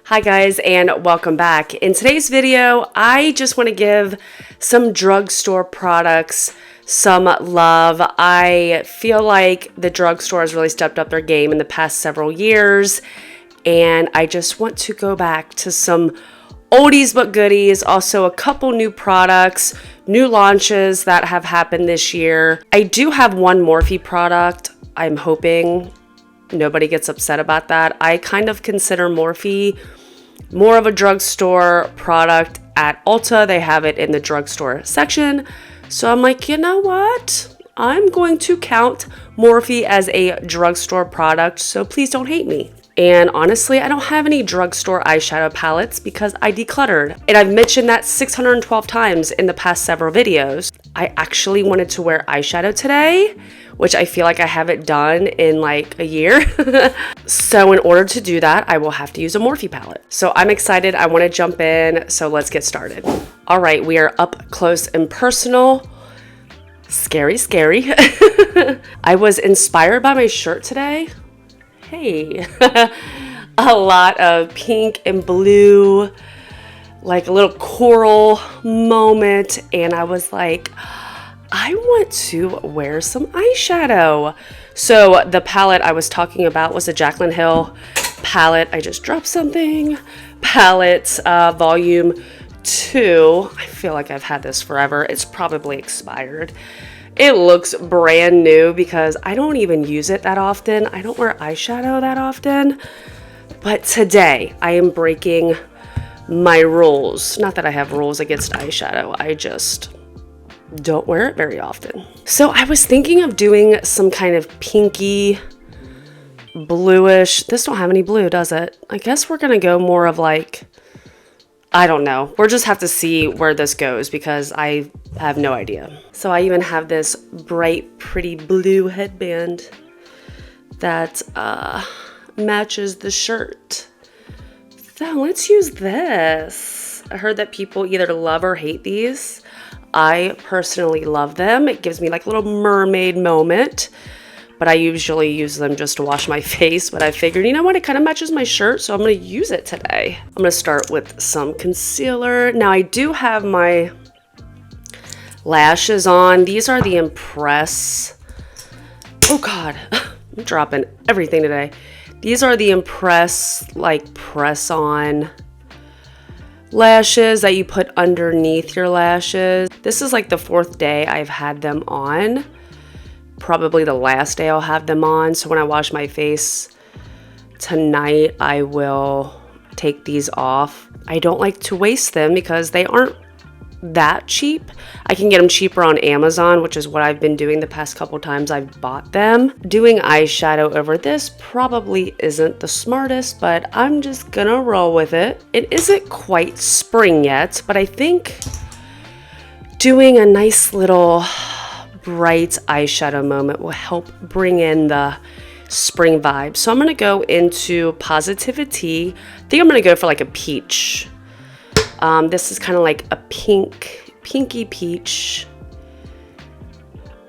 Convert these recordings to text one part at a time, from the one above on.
Hi guys, and welcome back. In today's video, I just want to give some drugstore products some love. I feel like the drugstore has really stepped up their game in the past several years, and I just want to go back to some oldies but goodies, also a couple new products, new launches that have happened this year. I do have one Morphe product. I'm hoping nobody gets upset about that. I kind of consider Morphe more of a drugstore product at Ulta. They have it in the drugstore section. So I'm like, you know what? I'm going to count Morphe as a drugstore product, so please don't hate me. And honestly, I don't have any drugstore eyeshadow palettes because I decluttered. And I've mentioned that 612 times in the past several videos. I actually wanted to wear eyeshadow today, which I feel like I haven't done in like a year. So in order to do that, I will have to use a Morphe palette. So I'm excited. I want to jump in. So let's get started. All right, we are up close and personal. Scary, scary. I was inspired by my shirt today. Hey, a lot of pink and blue, like a little coral moment. And I was like, I want to wear some eyeshadow. So the palette I was talking about was a Jaclyn Hill palette. I just dropped something. Palette volume 2. I feel like I've had this forever. It's probably expired. It looks brand new because I don't even use it that often. I don't wear eyeshadow that often. But today I am breaking my rules. Not that I have rules against eyeshadow. I just don't wear it very often. So I was thinking of doing some kind of pinky, bluish. This don't have any blue, does it? I guess we're gonna go more of like, I don't know. We'll just have to see where this goes because I have no idea. So I even have this bright, pretty blue headband that matches the shirt. So let's use this. I heard that people either love or hate these. I personally love them. It gives me like a little mermaid moment, but I usually use them just to wash my face. But I figured, you know what? It kind of matches my shirt, so I'm going to use it today. I'm going to start with some concealer. Now I do have my lashes on. These are the Impress. Oh God, I'm dropping everything today. These are the Impress like press-on lashes that you put underneath your lashes. This is like the 4th day I've had them on. Probably the last day I'll have them on. So when I wash my face tonight, I will take these off. I don't like to waste them because they aren't that cheap. I can get them cheaper on Amazon, which is what I've been doing the past couple times I've bought them. Doing eyeshadow over this probably isn't the smartest, but I'm just gonna roll with it. It isn't quite spring yet, but I think doing a nice little bright eyeshadow moment will help bring in the spring vibe. So I'm gonna go into Positivity. I think I'm gonna go for like a peach. This is kind of like a pinky peach.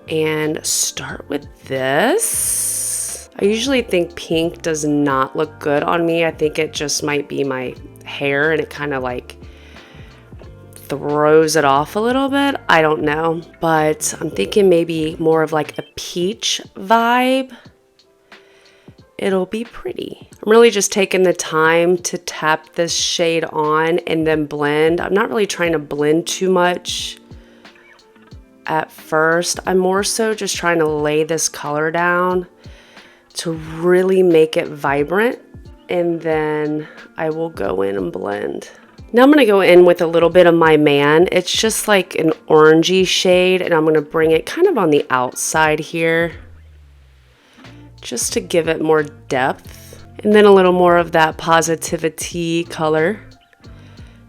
And start with this. I usually think pink does not look good on me. I think it just might be my hair and it kind of like throws it off a little bit. I don't know, but I'm thinking maybe more of like a peach vibe. It'll be pretty. I'm really just taking the time to tap this shade on and then blend. I'm not really trying to blend too much at first. I'm more so just trying to lay this color down to really make it vibrant, and then I will go in and blend. Now I'm gonna go in with a little bit of my Man. It's just like an orangey shade, and I'm gonna bring it kind of on the outside here, just to give it more depth. And then a little more of that Positivity color.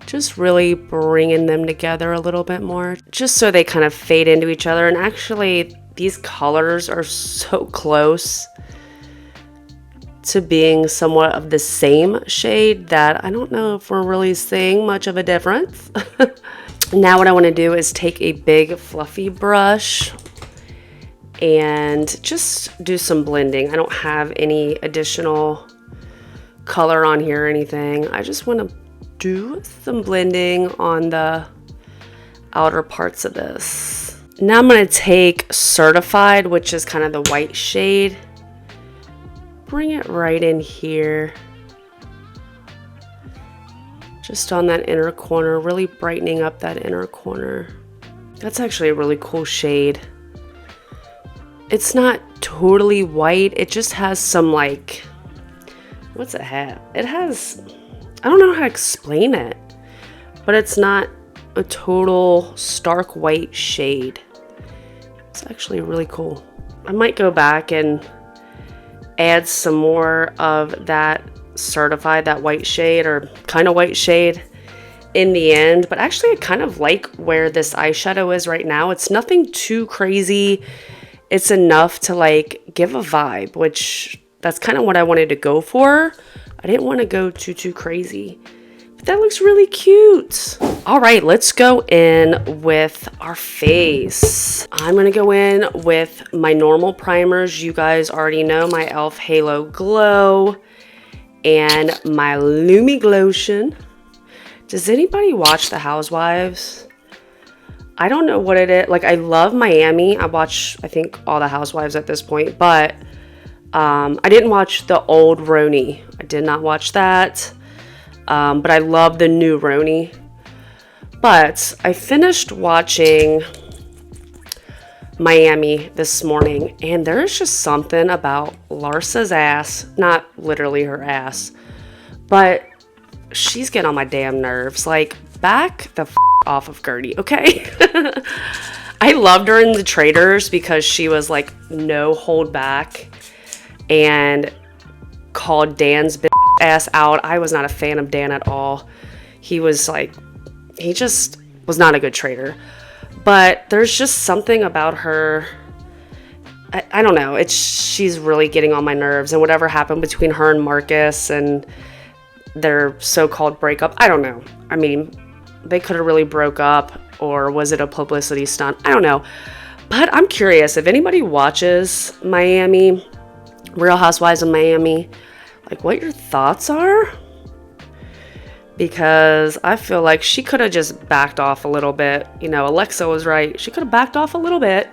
Just really bringing them together a little bit more, just so they kind of fade into each other. And actually, these colors are so close to being somewhat of the same shade that I don't know if we're really seeing much of a difference. Now what I want to do is take a big fluffy brush and just do some blending. I don't have any additional color on here or anything. I just want to do some blending on the outer parts of this. Now I'm going to take Certified, which is kind of the white shade. Bring it right in here. Just on that inner corner, really brightening up that inner corner. That's actually a really cool shade. It's not totally white. It just has some like, what's it have? It has, I don't know how to explain it, but it's not a total stark white shade. It's actually really cool. I might go back and add some more of that Certified, that white shade or kind of white shade in the end. But actually I kind of like where this eyeshadow is right now. It's nothing too crazy. It's enough to like give a vibe, which that's kind of what I wanted to go for. I didn't want to go too crazy, but that looks really cute. All right, let's go in with our face. I'm gonna go in with my normal primers. You guys already know my e.l.f. Halo Glow and my Lumi Glotion. Does anybody watch The Housewives? I don't know what it is. Like, I love Miami. I watch, I think, all the Housewives at this point, but I didn't watch the old Roni. I did not watch that, but I love the new Roni. But I finished watching Miami this morning, and there's just something about Larsa's ass, not literally her ass, but she's getting on my damn nerves. Like, back the off of Gertie, okay? I loved her in The Traitors because she was like no hold back and called Dan's bitch ass out. I was not a fan of Dan at all. He was like, he just was not a good traitor. But there's just something about her, I don't know, she's really getting on my nerves, and whatever happened between her and Marcus and their so-called breakup, I don't know. I mean, they could have really broke up, or was it a publicity stunt? I don't know. But I'm curious, if anybody watches Miami, Real Housewives of Miami, like what your thoughts are? Because I feel like she could have just backed off a little bit. You know, Alexa was right. She could have backed off a little bit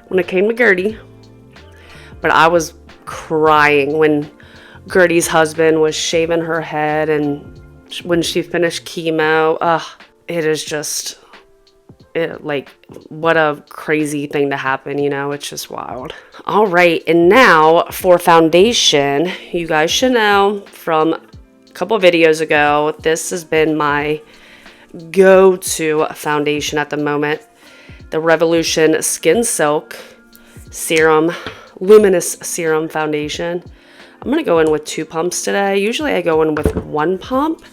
when it came to Gertie. But I was crying when Gertie's husband was shaving her head and when she finished chemo. It is just, like, what a crazy thing to happen, you know? It's just wild. All right, and now for foundation, you guys should know from couple videos ago, this has been my go-to foundation at the moment. The Revolution Skin Silk Serum, Luminous Serum Foundation. I'm going to go in with 2 pumps today. Usually I go in with 1 pump,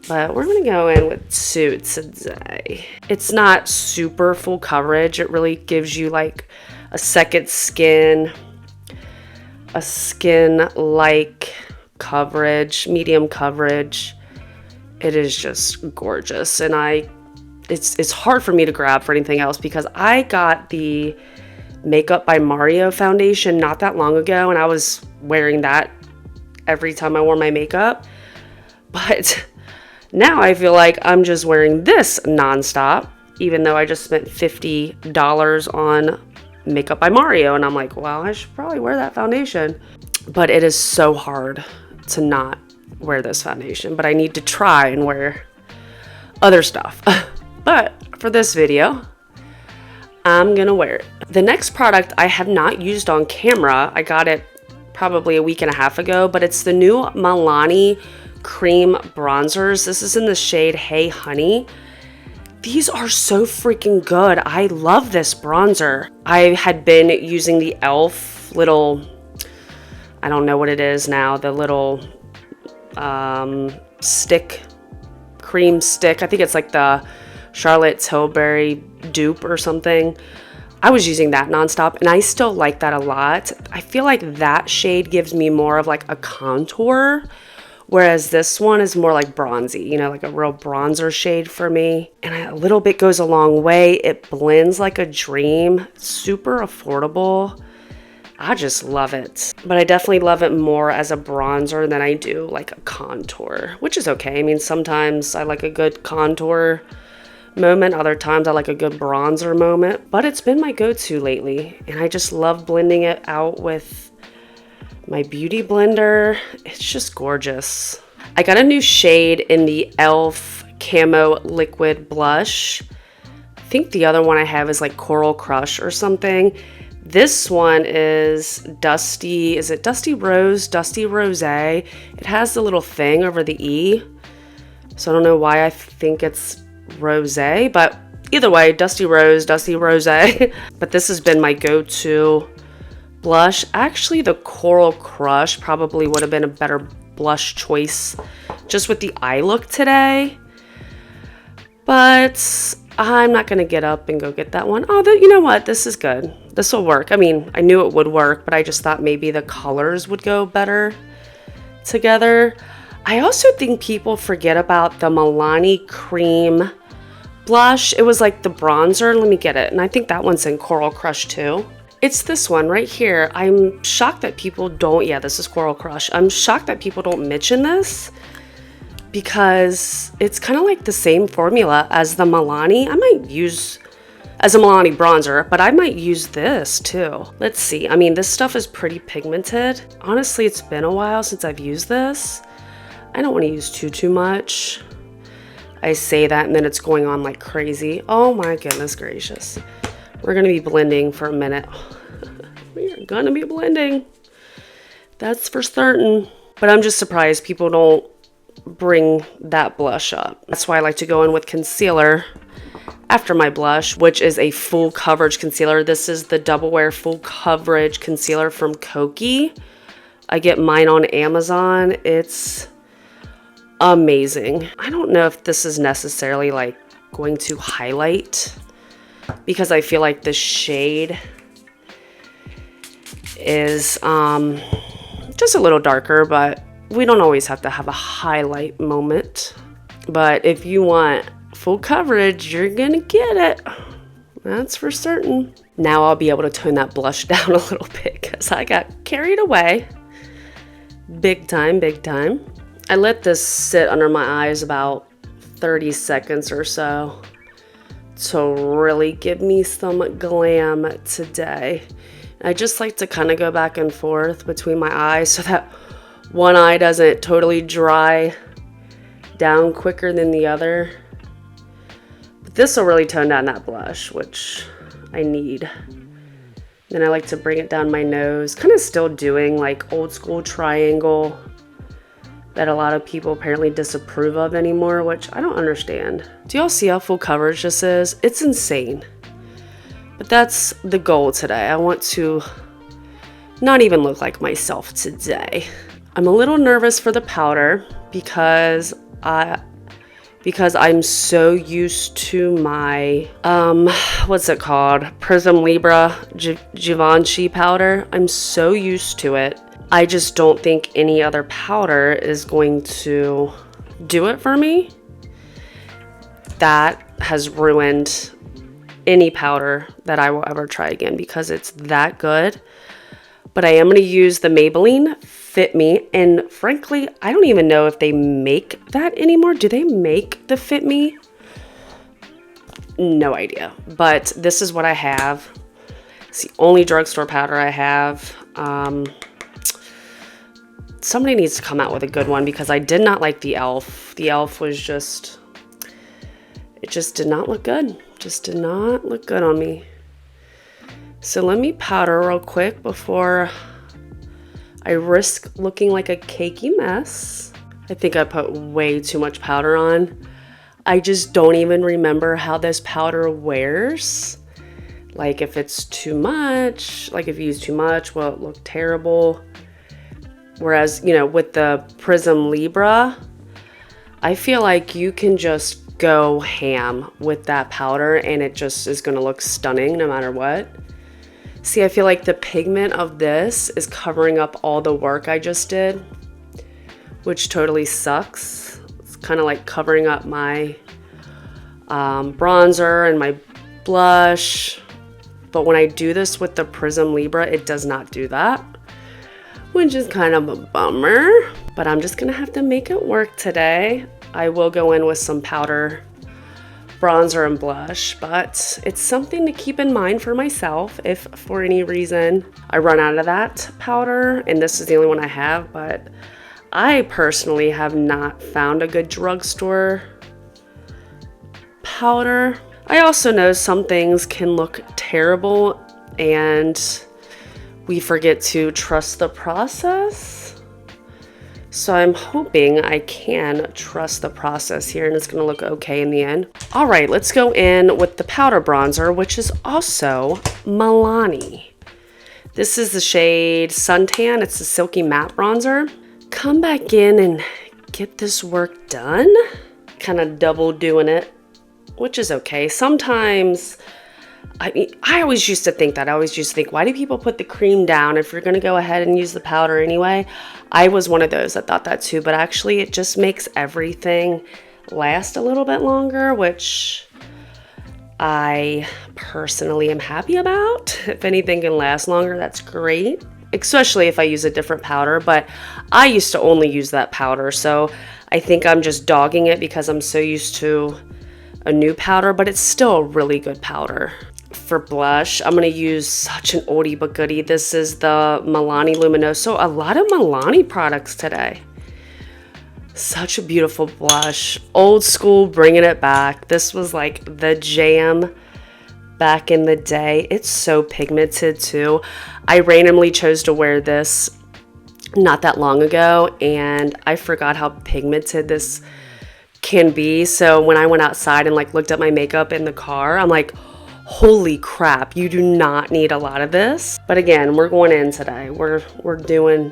but we're going to go in with 2 today. It's not super full coverage. It really gives you like a second skin, a skin-like coverage, medium coverage. It is just gorgeous, and it's hard for me to grab for anything else because I got the Makeup by Mario foundation not that long ago, and I was wearing that every time I wore my makeup. But now I feel like I'm just wearing this nonstop, even though I just spent $50 on Makeup by Mario, and I'm like, well, I should probably wear that foundation. But it is so hard to not wear this foundation, but I need to try and wear other stuff. But for this video, I'm gonna wear it. The next product I have not used on camera. I got it probably a week and a half ago, but it's the new Milani cream bronzers. This is in the shade Hey Honey. These are so freaking good. I love this bronzer. I had been using the e.l.f. little, I don't know what it is now, the little stick, cream stick. I think it's like the Charlotte Tilbury dupe or something. I was using that nonstop, and I still like that a lot. I feel like that shade gives me more of like a contour, whereas this one is more like bronzy, you know, like a real bronzer shade for me. And a little bit goes a long way. It blends like a dream. Super affordable. I just love it. But I definitely love it more as a bronzer than I do like a contour, which is okay. I mean, sometimes I like a good contour moment, other times I like a good bronzer moment, but it's been my go-to lately, and I just love blending it out with my beauty blender. It's just gorgeous. I got a new shade in the e.l.f. Camo Liquid Blush. I think the other one I have is like Coral Crush or something. This one is Dusty, is it Dusty Rose? Dusty Rosé. It has the little thing over the E, so I don't know why I think it's rosé, but either way, Dusty Rose, Dusty Rosé. But this has been my go-to blush. Actually, the Coral Crush probably would have been a better blush choice just with the eye look today. But I'm not going to get up and go get that one. Oh, you know what? This is good. This will work. I mean, I knew it would work, but I just thought maybe the colors would go better together. I also think people forget about the Milani Cream blush. It was like the bronzer. Let me get it. And I think that one's in Coral Crush too. It's this one right here. I'm shocked that people don't, yeah, this is Coral Crush. I'm shocked that people don't mention this because it's kind of like the same formula as the Milani. I might use as a Milani bronzer, but I might use this too. Let's see. I mean, this stuff is pretty pigmented. Honestly, it's been a while since I've used this. I don't want to use too much. I say that and then it's going on like crazy. Oh my goodness gracious. We're going to be blending for a minute. We are going to be blending. That's for certain. But I'm just surprised people don't bring that blush up. That's why I like to go in with concealer after my blush, which is a full coverage concealer. This is the Double Wear Full Coverage Concealer from Kokie. I get mine on Amazon. It's amazing. I don't know if this is necessarily like going to highlight because I feel like the shade is just a little darker, but we don't always have to have a highlight moment. But if you want full coverage, you're gonna get it. That's for certain. Now I'll be able to tone that blush down a little bit because I got carried away. Big time, big time. I let this sit under my eyes about 30 seconds or so to really give me some glam today. I just like to kind of go back and forth between my eyes so that one eye doesn't totally dry down quicker than the other. But this will really tone down that blush, which I need. Then I like to bring it down my nose, kind of still doing like old school triangle that a lot of people apparently disapprove of anymore, which I don't understand. Do y'all see how full coverage this is? It's insane. But that's the goal today. I want to not even look like myself today. I'm a little nervous for the powder because I'm so used to my, what's it called? Prism Libra Givenchy powder. I'm so used to it. I just don't think any other powder is going to do it for me. That has ruined any powder that I will ever try again because it's that good. But I am going to use the Maybelline Fit Me, and frankly, I don't even know if they make that anymore. Do they make the Fit Me? No idea. But this is what I have. It's the only drugstore powder I have. Somebody needs to come out with a good one because I did not like the e.l.f. The e.l.f. was just, it just did not look good. Just did not look good on me. So let me powder real quick before I risk looking like a cakey mess. I think I put way too much powder on. I just don't even remember how this powder wears. Like if it's too much, like if you use too much, will it look terrible? Whereas, you know, with the Prism Libra, I feel like you can just go ham with that powder and it just is going to look stunning no matter what. See, I feel like the pigment of this is covering up all the work I just did, which totally sucks. It's kind of like covering up my bronzer and my blush. But when I do this with the Prism Libra, it does not do that, which is kind of a bummer. But I'm just gonna have to make it work today. I will go in with some powder, bronzer, and blush, but it's something to keep in mind for myself if for any reason I run out of that powder, and this is the only one I have. But I personally have not found a good drugstore powder. I also know some things can look terrible and we forget to trust the process. So I'm hoping I can trust the process here and it's gonna look okay in the end. All right, let's go in with the powder bronzer, which is also Milani. This is the shade Suntan. It's a silky matte bronzer. Come back in and get this work done. Kind of double doing it, which is okay. Sometimes, I always used to think that. I always used to think, why do people put the cream down if you're going to go ahead and use the powder anyway? I was one of those that thought that too, but actually it just makes everything last a little bit longer, which I personally am happy about. If anything can last longer, that's great, especially if I use a different powder. But I used to only use that powder, so I think I'm just dogging it because I'm so used to a new powder, but it's still a really good powder. For blush, I'm going to use such an oldie but goodie. This is the Milani Luminoso. A lot of Milani products today. Such a beautiful blush. Old school, bringing it back. This was like the jam back in the day. It's so pigmented too. I randomly chose to wear this not that long ago and I forgot how pigmented this can be. So when I went outside and like looked at my makeup in the car, I'm like, holy crap, you do not need a lot of this. But again, we're going in today. We're doing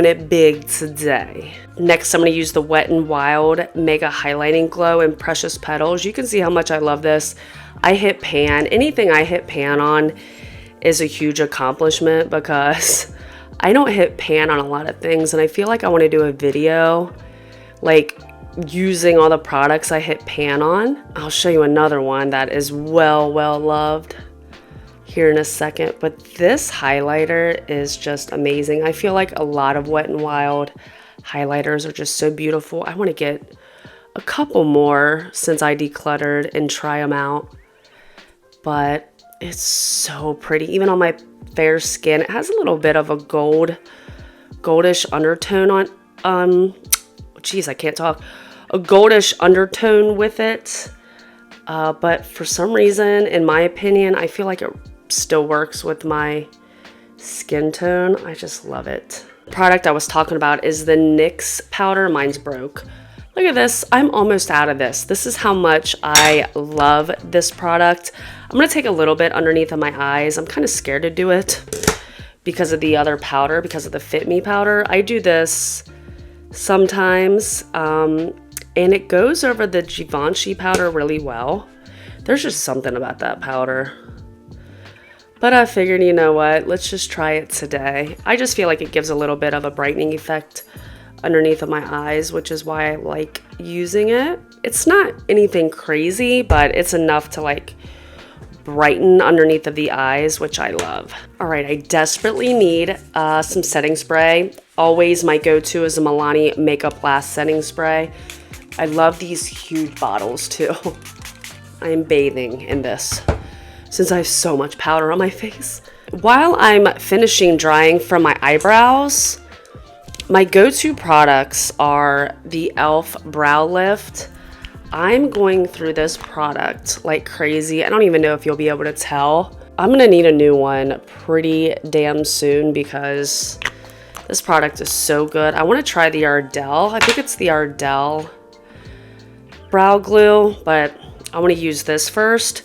it big today. Next, I'm going to use the Wet n Wild Mega Highlighting Glow in Precious Petals. You can see how much I love this. I hit pan. Anything I hit pan on is a huge accomplishment because I don't hit pan on a lot of things, and I feel like I want to do a video like using all the products I hit pan on. I'll show you another one that is well loved here in a second, but this highlighter is just amazing. I feel like a lot of Wet n Wild highlighters are just so beautiful. I want to get a couple more since I decluttered and try them out, but it's so pretty. Even on my fair skin, it has a little bit of a goldish undertone on, geez, I can't talk. A goldish undertone with it, but for some reason, in my opinion, I feel like it still works with my skin tone. I just love it. The product I was talking about is the NYX powder. Mine's broke. Look at this. I'm almost out of this. This is how much I love this product. I'm going to take a little bit underneath of my eyes. I'm kind of scared to do it because of the other powder, because of the Fit Me powder. I do this sometimes, and it goes over the Givenchy powder really well. There's just something about that powder. But I figured, you know what, let's just try it today. I just feel like it gives a little bit of a brightening effect underneath of my eyes, which is why I like using it. It's not anything crazy, but it's enough to like brighten underneath of the eyes, which I love. All right, I desperately need some setting spray. Always my go-to is a Milani Makeup Last setting spray. I love these huge bottles too. I am bathing in this since I have so much powder on my face. While I'm finishing drying from my eyebrows, my go-to products are the e.l.f. Brow Lift. I'm going through this product like crazy. I don't even know if you'll be able to tell. I'm gonna need a new one pretty damn soon because this product is so good. I wanna try the Ardell. I think it's the Ardell brow glue, but I wanna use this first.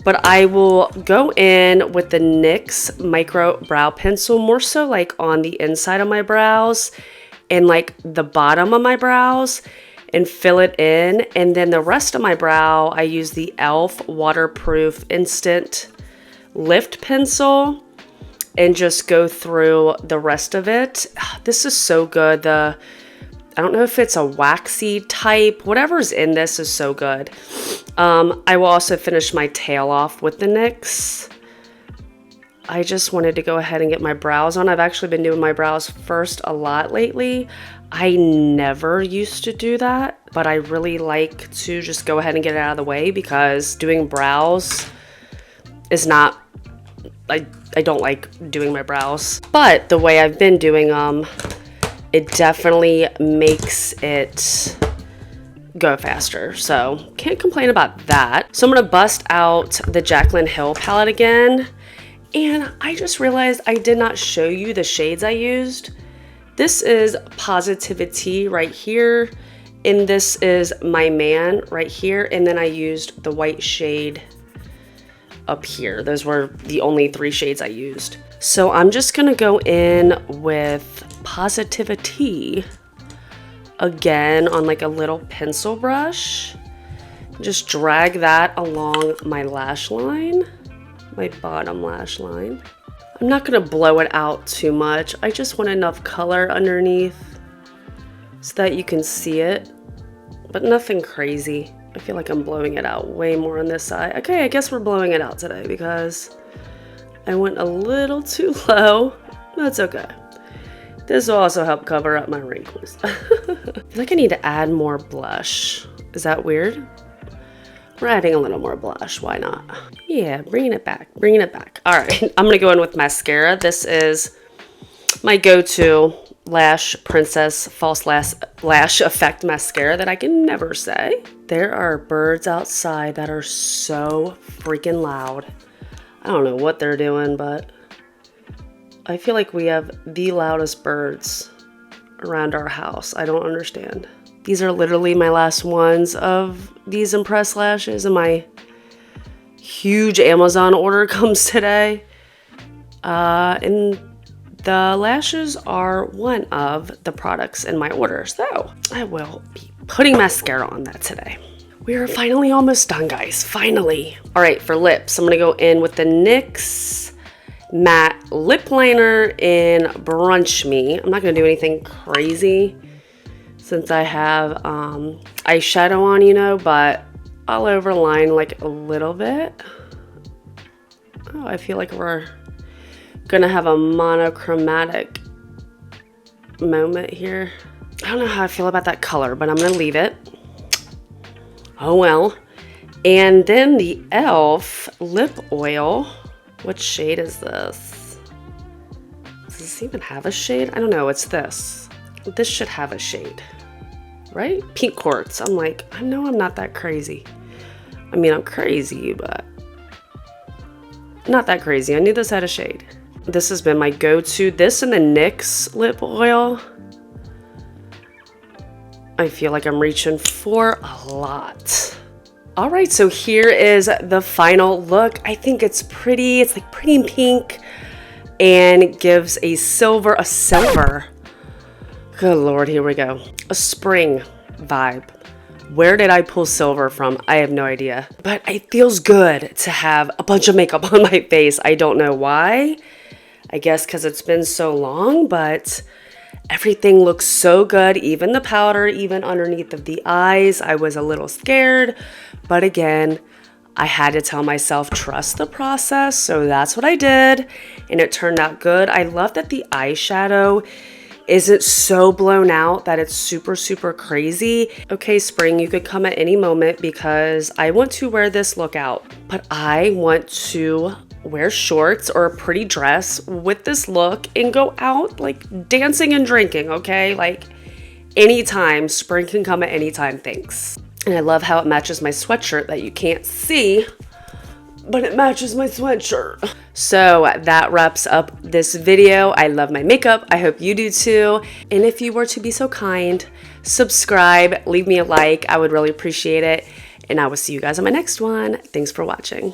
But I will go in with the NYX Micro Brow Pencil, more so like on the inside of my brows and like the bottom of my brows, and fill it in. And then the rest of my brow, I use the e.l.f. Waterproof Instant Lift Pencil and just go through the rest of it. This is so good. The I don't know if it's a waxy type. Whatever's in this is so good. I will also finish my tail off with the NYX. I just wanted to go ahead and get my brows on. I've actually been doing my brows first a lot lately. I never used to do that, but I really like to just go ahead and get it out of the way because doing brows is not, I don't like doing my brows. But the way I've been doing them, it definitely makes it go faster. So can't complain about that. So I'm gonna bust out the Jaclyn Hill palette again. And I just realized I did not show you the shades I used. This is Positivity right here. And this is My Man right here. And then I used the white shade up here. Those were the only 3 shades I used. So I'm just gonna go in with Positivity again on like a little pencil brush. Just drag that along my lash line. My bottom lash line. I'm not gonna blow it out too much. I just want enough color underneath so that you can see it, but nothing crazy. I feel like I'm blowing it out way more on this side. Okay, I guess we're blowing it out today because I went a little too low. That's okay. This will also help cover up my wrinkles. I feel like I need to add more blush. Is that weird? We're adding a little more blush, why not? Yeah, bringing it back, bringing it back. All right, I'm gonna go in with mascara. This is my go-to Lash Princess False Lash Effect Mascara that I can never say. There are birds outside that are so freaking loud. I don't know what they're doing, but I feel like we have the loudest birds around our house. I don't understand. These are literally my last ones of these Impress lashes, and my huge Amazon order comes today. And the lashes are one of the products in my order, so I will be putting mascara on that today. We are finally almost done, guys. Finally. All right, for lips, I'm gonna go in with the NYX Matte Lip Liner in Brunch Me. I'm not gonna do anything crazy since I have eyeshadow on, you know, but I'll overline like a little bit. Oh, I feel like we're gonna have a monochromatic moment here. I don't know how I feel about that color, but I'm gonna leave it. Oh well. And then the e.l.f. lip oil. What shade is this? Does this even have a shade? I don't know, it's this. This should have a shade, right? Pink Quartz. I'm like, I know I'm not that crazy. I mean, I'm crazy, but not that crazy. I knew this had a shade. This has been my go-to. This and the NYX lip oil. I feel like I'm reaching for a lot. All right, so here is the final look. I think it's pretty. It's like pretty pink and it gives a silver. Good Lord, here we go. A spring vibe. Where did I pull silver from? I have no idea. But it feels good to have a bunch of makeup on my face. I don't know why. I guess because it's been so long, but everything looks so good. Even the powder, even underneath of the eyes. I was a little scared, but again, I had to tell myself, trust the process. So that's what I did, and it turned out good. I love that the eyeshadow isn't so blown out that it's super, super crazy. Okay, spring, you could come at any moment because I want to wear this look out, but I want to wear shorts or a pretty dress with this look and go out like dancing and drinking, okay? Like anytime. Spring can come at any time, thanks. And I love how it matches my sweatshirt that you can't see, but it matches my sweatshirt. So that wraps up this video. I love my makeup. I hope you do too. And if you were to be so kind, subscribe, leave me a like. I would really appreciate it. And I will see you guys on my next one. Thanks for watching.